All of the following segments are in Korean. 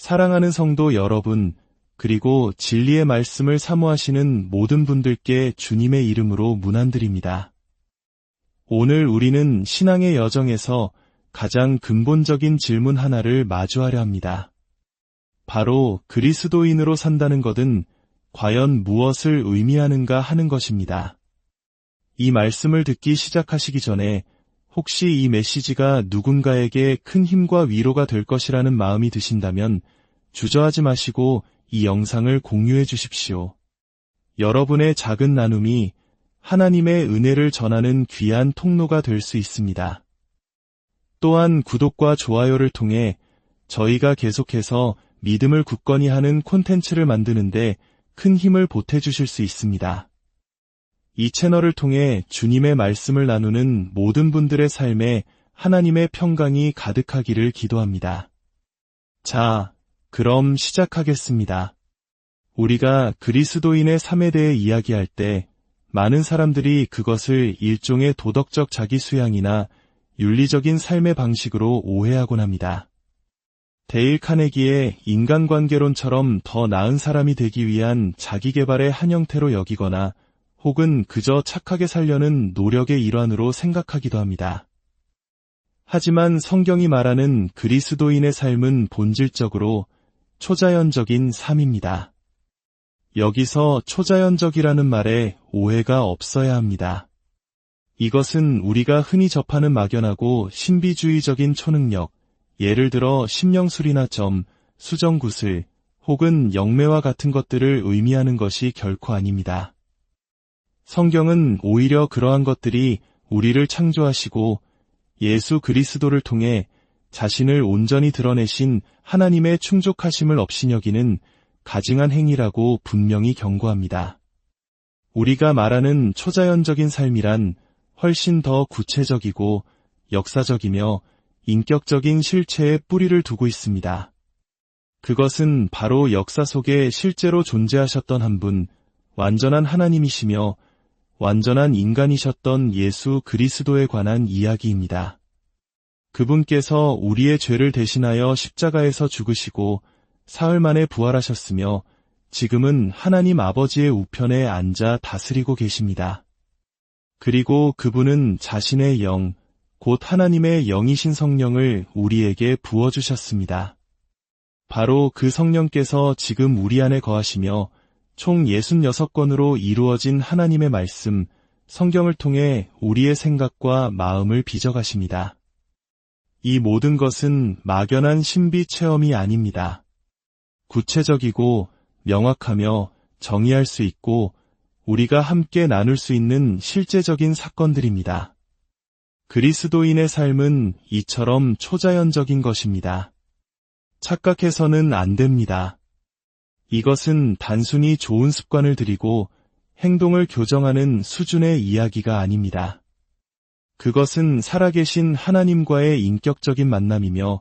사랑하는 성도 여러분, 그리고 진리의 말씀을 사모하시는 모든 분들께 주님의 이름으로 문안드립니다. 오늘 우리는 신앙의 여정에서 가장 근본적인 질문 하나를 마주하려 합니다. 바로 그리스도인으로 산다는 것은 과연 무엇을 의미하는가 하는 것입니다. 이 말씀을 듣기 시작하시기 전에 혹시 이 메시지가 누군가에게 큰 힘과 위로가 될 것이라는 마음이 드신다면 주저하지 마시고 이 영상을 공유해 주십시오. 여러분의 작은 나눔이 하나님의 은혜를 전하는 귀한 통로가 될 수 있습니다. 또한 구독과 좋아요를 통해 저희가 계속해서 믿음을 굳건히 하는 콘텐츠를 만드는데 큰 힘을 보태주실 수 있습니다. 이 채널을 통해 주님의 말씀을 나누는 모든 분들의 삶에 하나님의 평강이 가득하기를 기도합니다. 자, 그럼 시작하겠습니다. 우리가 그리스도인의 삶에 대해 이야기할 때 많은 사람들이 그것을 일종의 도덕적 자기 수양이나 윤리적인 삶의 방식으로 오해하곤 합니다. 데일 카네기의 인간관계론처럼 더 나은 사람이 되기 위한 자기개발의 한 형태로 여기거나 혹은 그저 착하게 살려는 노력의 일환으로 생각하기도 합니다. 하지만 성경이 말하는 그리스도인의 삶은 본질적으로 초자연적인 삶입니다. 여기서 초자연적이라는 말에 오해가 없어야 합니다. 이것은 우리가 흔히 접하는 막연하고 신비주의적인 초능력, 예를 들어 심령술이나 점, 수정구슬, 혹은 영매와 같은 것들을 의미하는 것이 결코 아닙니다. 성경은 오히려 그러한 것들이 우리를 창조하시고 예수 그리스도를 통해 자신을 온전히 드러내신 하나님의 충족하심을 업신여기는 가증한 행위라고 분명히 경고합니다. 우리가 말하는 초자연적인 삶이란 훨씬 더 구체적이고 역사적이며 인격적인 실체에 뿌리를 두고 있습니다. 그것은 바로 역사 속에 실제로 존재하셨던 한 분, 완전한 하나님이시며 완전한 인간이셨던 예수 그리스도에 관한 이야기입니다. 그분께서 우리의 죄를 대신하여 십자가에서 죽으시고 사흘 만에 부활하셨으며 지금은 하나님 아버지의 우편에 앉아 다스리고 계십니다. 그리고 그분은 자신의 영, 곧 하나님의 영이신 성령을 우리에게 부어주셨습니다. 바로 그 성령께서 지금 우리 안에 거하시며 총 66권으로 이루어진 하나님의 말씀, 성경을 통해 우리의 생각과 마음을 빚어가십니다. 이 모든 것은 막연한 신비 체험이 아닙니다. 구체적이고 명확하며 정의할 수 있고 우리가 함께 나눌 수 있는 실제적인 사건들입니다. 그리스도인의 삶은 이처럼 초자연적인 것입니다. 착각해서는 안 됩니다. 이것은 단순히 좋은 습관을 들이고 행동을 교정하는 수준의 이야기가 아닙니다. 그것은 살아계신 하나님과의 인격적인 만남이며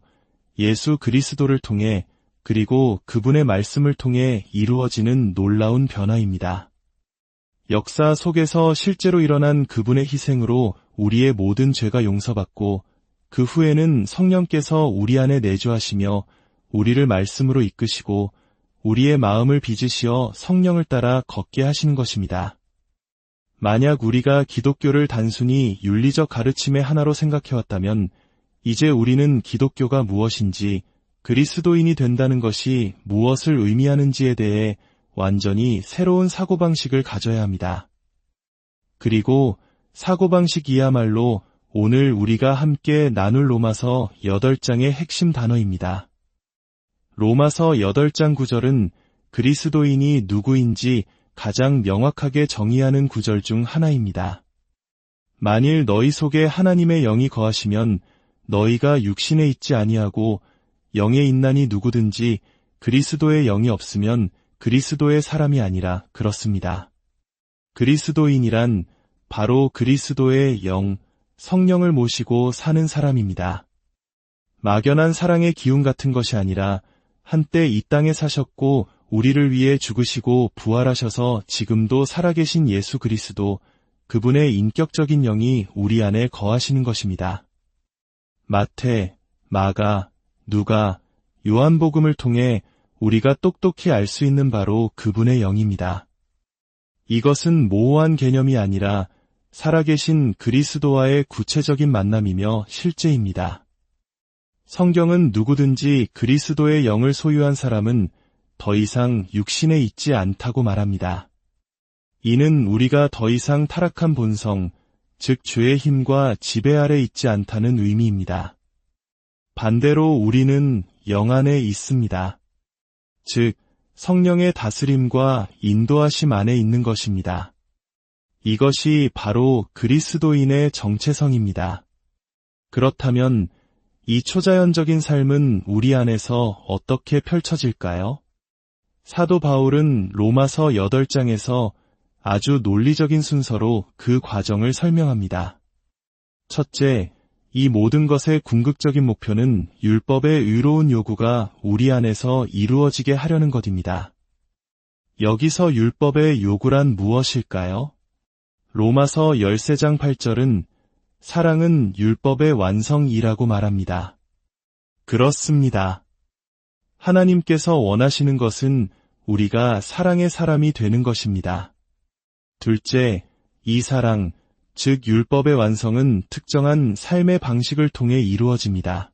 예수 그리스도를 통해 그리고 그분의 말씀을 통해 이루어지는 놀라운 변화입니다. 역사 속에서 실제로 일어난 그분의 희생으로 우리의 모든 죄가 용서받고 그 후에는 성령께서 우리 안에 내주하시며 우리를 말씀으로 이끄시고 우리의 마음을 빚으시어 성령을 따라 걷게 하시는 것입니다. 만약 우리가 기독교를 단순히 윤리적 가르침의 하나로 생각해왔다면 이제 우리는 기독교가 무엇인지 그리스도인이 된다는 것이 무엇을 의미하는지에 대해 완전히 새로운 사고방식을 가져야 합니다. 그리고 사고방식이야말로 오늘 우리가 함께 나눌 로마서 8장의 핵심 단어입니다. 로마서 8장 9절은 그리스도인이 누구인지 가장 명확하게 정의하는 구절 중 하나입니다. 만일 너희 속에 하나님의 영이 거하시면 너희가 육신에 있지 아니하고 영에 있나니 누구든지 그리스도의 영이 없으면 그리스도의 사람이 아니라 그렇습니다. 그리스도인이란 바로 그리스도의 영, 성령을 모시고 사는 사람입니다. 막연한 사랑의 기운 같은 것이 아니라 한때 이 땅에 사셨고 우리를 위해 죽으시고 부활하셔서 지금도 살아계신 예수 그리스도, 그분의 인격적인 영이 우리 안에 거하시는 것입니다. 마태, 마가, 누가, 요한복음을 통해 우리가 똑똑히 알 수 있는 바로 그분의 영입니다. 이것은 모호한 개념이 아니라 살아계신 그리스도와의 구체적인 만남이며 실제입니다. 성경은 누구든지 그리스도의 영을 소유한 사람은 더 이상 육신에 있지 않다고 말합니다. 이는 우리가 더 이상 타락한 본성, 즉 죄의 힘과 지배 아래 있지 않다는 의미입니다. 반대로 우리는 영 안에 있습니다. 즉, 성령의 다스림과 인도하심 안에 있는 것입니다. 이것이 바로 그리스도인의 정체성입니다. 그렇다면 이 초자연적인 삶은 우리 안에서 어떻게 펼쳐질까요? 사도 바울은 로마서 8장에서 아주 논리적인 순서로 그 과정을 설명합니다. 첫째, 이 모든 것의 궁극적인 목표는 율법의 의로운 요구가 우리 안에서 이루어지게 하려는 것입니다. 여기서 율법의 요구란 무엇일까요? 로마서 13장 8절은 사랑은 율법의 완성이라고 말합니다. 그렇습니다. 하나님께서 원하시는 것은 우리가 사랑의 사람이 되는 것입니다. 둘째, 이 사랑, 즉 율법의 완성은 특정한 삶의 방식을 통해 이루어집니다.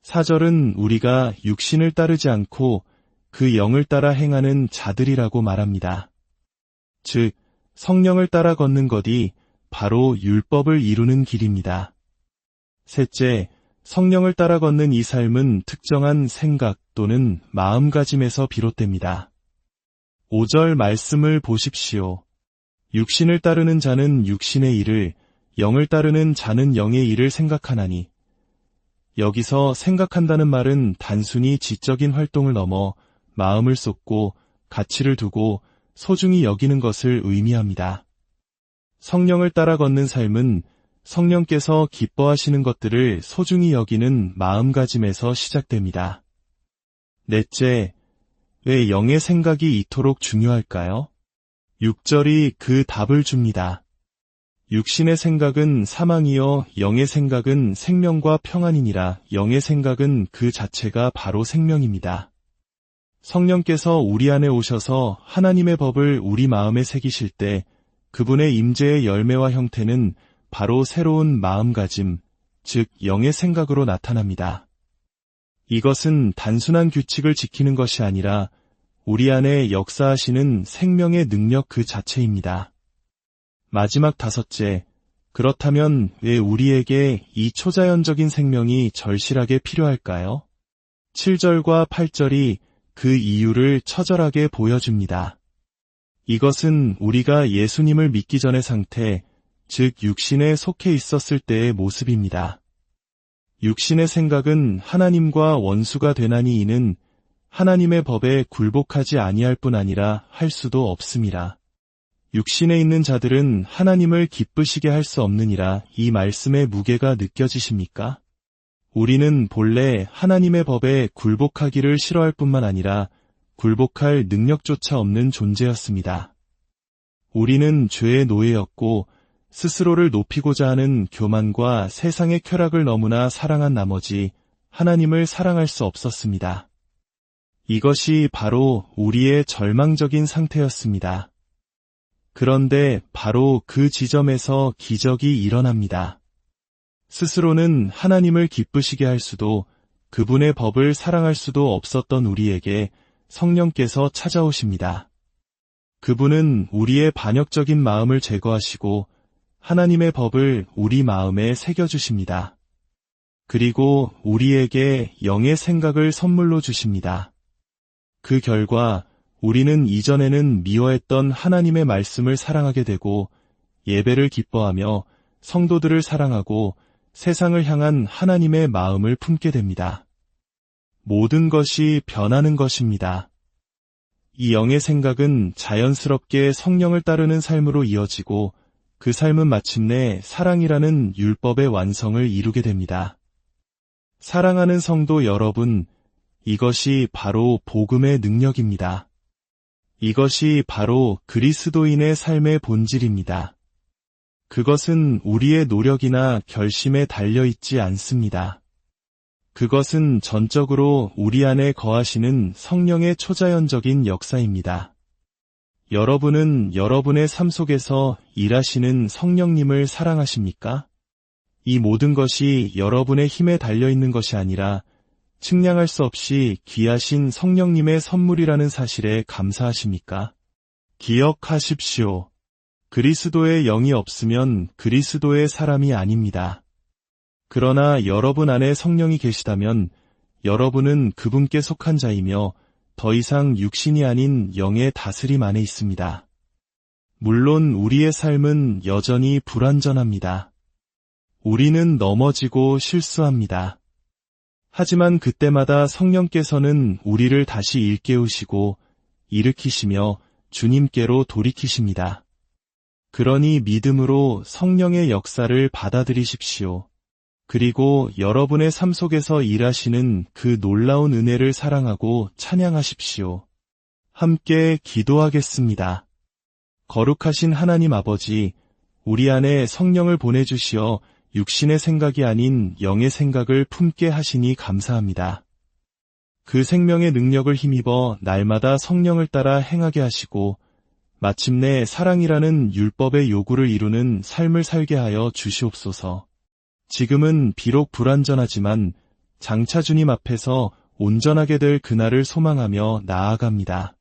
4절은 우리가 육신을 따르지 않고 그 영을 따라 행하는 자들이라고 말합니다. 즉, 성령을 따라 걷는 것이 바로 율법을 이루는 길입니다. 셋째, 성령을 따라 걷는 이 삶은 특정한 생각 또는 마음가짐에서 비롯됩니다. 5절 말씀을 보십시오. 육신을 따르는 자는 육신의 일을, 영을 따르는 자는 영의 일을 생각하나니. 여기서 생각한다는 말은 단순히 지적인 활동을 넘어 마음을 쏟고 가치를 두고 소중히 여기는 것을 의미합니다. 성령을 따라 걷는 삶은 성령께서 기뻐하시는 것들을 소중히 여기는 마음가짐에서 시작됩니다. 넷째, 왜 영의 생각이 이토록 중요할까요? 6절이 그 답을 줍니다. 육신의 생각은 사망이요 영의 생각은 생명과 평안이니라. 영의 생각은 그 자체가 바로 생명입니다. 성령께서 우리 안에 오셔서 하나님의 법을 우리 마음에 새기실 때 그분의 임재의 열매와 형태는 바로 새로운 마음가짐, 즉 영의 생각으로 나타납니다. 이것은 단순한 규칙을 지키는 것이 아니라 우리 안에 역사하시는 생명의 능력 그 자체입니다. 마지막 5째, 그렇다면 왜 우리에게 이 초자연적인 생명이 절실하게 필요할까요? 7절과 8절이 그 이유를 처절하게 보여줍니다. 이것은 우리가 예수님을 믿기 전의 상태, 즉 육신에 속해 있었을 때의 모습입니다. 육신의 생각은 하나님과 원수가 되나니 이는 하나님의 법에 굴복하지 아니할 뿐 아니라 할 수도 없음이라. 육신에 있는 자들은 하나님을 기쁘시게 할 수 없느니라. 이 말씀의 무게가 느껴지십니까? 우리는 본래 하나님의 법에 굴복하기를 싫어할 뿐만 아니라 굴복할 능력조차 없는 존재였습니다. 우리는 죄의 노예였고 스스로를 높이고자 하는 교만과 세상의 쾌락을 너무나 사랑한 나머지 하나님을 사랑할 수 없었습니다. 이것이 바로 우리의 절망적인 상태였습니다. 그런데 바로 그 지점에서 기적이 일어납니다. 스스로는 하나님을 기쁘시게 할 수도 그분의 법을 사랑할 수도 없었던 우리에게 성령께서 찾아오십니다. 그분은 우리의 반역적인 마음을 제거하시고 하나님의 법을 우리 마음에 새겨주십니다. 그리고 우리에게 영의 생각을 선물로 주십니다. 그 결과 우리는 이전에는 미워했던 하나님의 말씀을 사랑하게 되고 예배를 기뻐하며 성도들을 사랑하고 세상을 향한 하나님의 마음을 품게 됩니다. 모든 것이 변하는 것입니다. 이 영의 생각은 자연스럽게 성령을 따르는 삶으로 이어지고 그 삶은 마침내 사랑이라는 율법의 완성을 이루게 됩니다. 사랑하는 성도 여러분, 이것이 바로 복음의 능력입니다. 이것이 바로 그리스도인의 삶의 본질입니다. 그것은 우리의 노력이나 결심에 달려있지 않습니다. 그것은 전적으로 우리 안에 거하시는 성령의 초자연적인 역사입니다. 여러분은 여러분의 삶 속에서 일하시는 성령님을 사랑하십니까? 이 모든 것이 여러분의 힘에 달려있는 것이 아니라 측량할 수 없이 귀하신 성령님의 선물이라는 사실에 감사하십니까? 기억하십시오. 그리스도의 영이 없으면 그리스도의 사람이 아닙니다. 그러나 여러분 안에 성령이 계시다면 여러분은 그분께 속한 자이며 더 이상 육신이 아닌 영의 다스림 안에 있습니다. 물론 우리의 삶은 여전히 불완전합니다. 우리는 넘어지고 실수합니다. 하지만 그때마다 성령께서는 우리를 다시 일깨우시고 일으키시며 주님께로 돌이키십니다. 그러니 믿음으로 성령의 역사를 받아들이십시오. 그리고 여러분의 삶 속에서 일하시는 그 놀라운 은혜를 사랑하고 찬양하십시오. 함께 기도하겠습니다. 거룩하신 하나님 아버지, 우리 안에 성령을 보내주시어 육신의 생각이 아닌 영의 생각을 품게 하시니 감사합니다. 그 생명의 능력을 힘입어 날마다 성령을 따라 행하게 하시고 마침내 사랑이라는 율법의 요구를 이루는 삶을 살게 하여 주시옵소서. 지금은 비록 불완전하지만 장차 주님 앞에서 온전하게 될 그날을 소망하며 나아갑니다.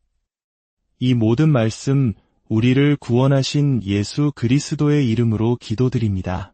이 모든 말씀 우리를 구원하신 예수 그리스도의 이름으로 기도드립니다.